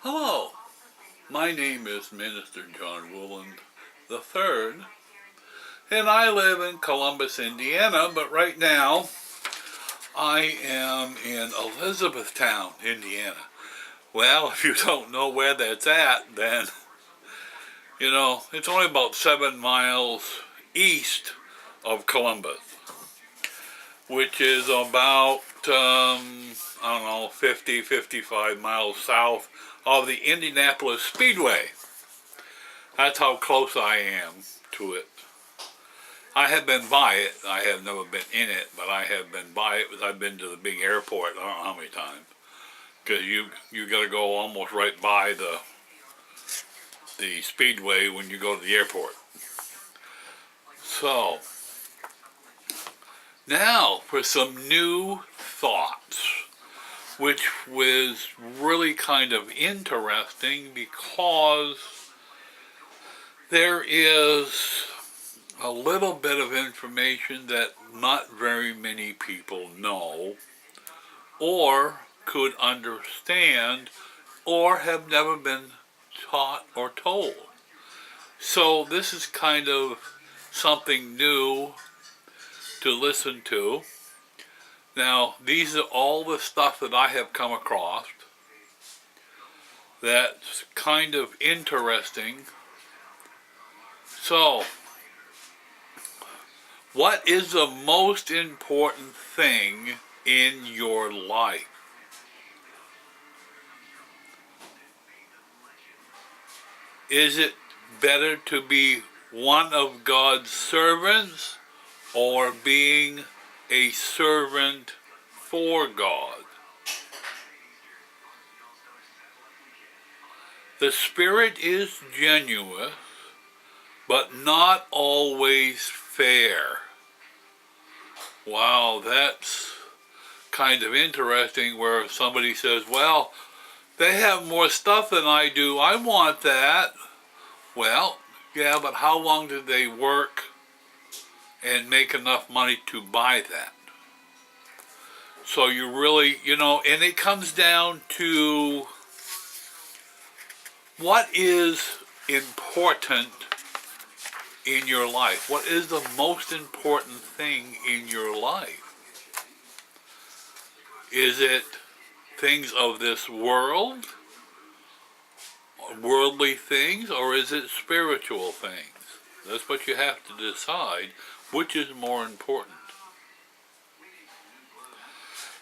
Hello, my name is Minister John Wooland III, and I live in Columbus, Indiana, but right now I am in Elizabethtown, Indiana. Well, if you don't know where that's at, then, it's only about 7 miles east of Columbus, which is about, 50, 55 miles south of the Indianapolis Speedway. That's how close I am to it. I have been by it. I have never been in it, but I have been by it because I've been to the big airport. I don't know how many times. Because you got to go almost right by the speedway when you go to the airport. So now for some new thoughts, which was really kind of interesting because there is a little bit of information that not very many people know or could understand or have never been taught or told. So this is kind of something new to listen to. Now, these are all the stuff that I have come across that's kind of interesting. So, what is the most important thing in your life? Is it better to be one of God's servants or being a servant for God? The spirit is genuine, but not always fair. Wow, that's kind of interesting where somebody says, well, they have more stuff than I do. I want that. Well, yeah, but how long did they work and make enough money to buy that? So you really, and it comes down to what is important in your life. What is the most important thing in your life? Is it things of this world, worldly things, or is it spiritual things? That's what you have to decide, which is more important.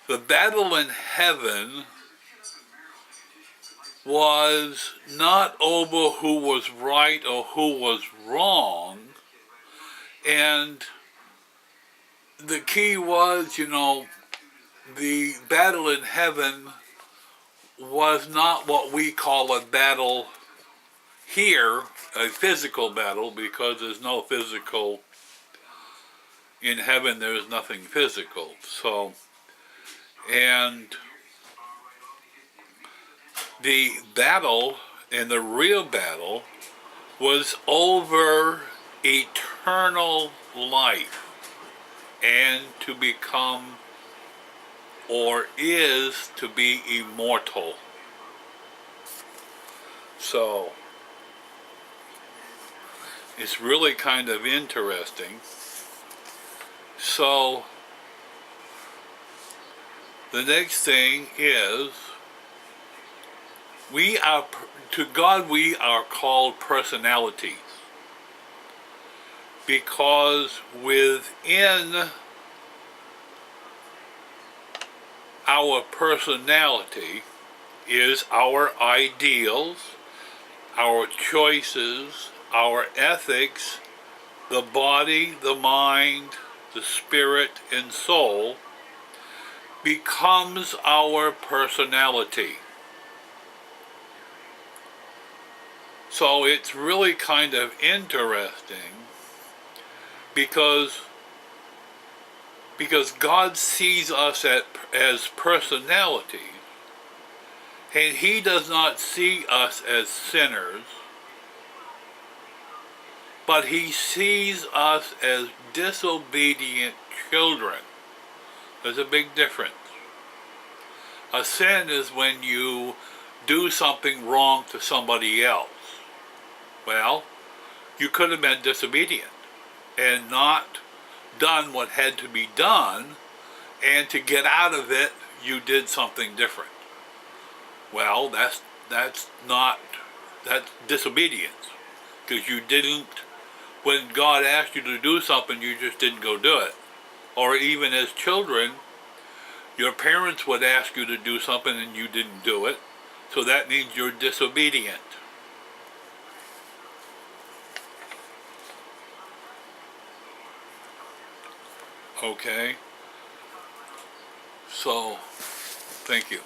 The battle in heaven was not over who was right or who was wrong, and the key was, the battle in heaven was not what we call a battle here, a physical battle, because there's no physical, in heaven there's nothing physical. So, and the battle, and the real battle, was over eternal life and to become, or is to be, immortal. So it's really kind of interesting. So the next thing is, to God we are called personalities, because within our personality is our ideals, our choices, our ethics, the body, the mind, the spirit, and soul becomes our personality. So it's really kind of interesting because God sees us as personalities, and He does not see us as sinners, but He sees us as disobedient children. There's a big difference. A sin is when you do something wrong to somebody else. Well, you could have been disobedient and not done what had to be done, and to get out of it, you did something different. Well, that's not that's disobedience, because you didn't, when God asked you to do something, you just didn't go do it. Or even as children, your parents would ask you to do something and you didn't do it, so that means you're disobedient. Okay? So, thank you.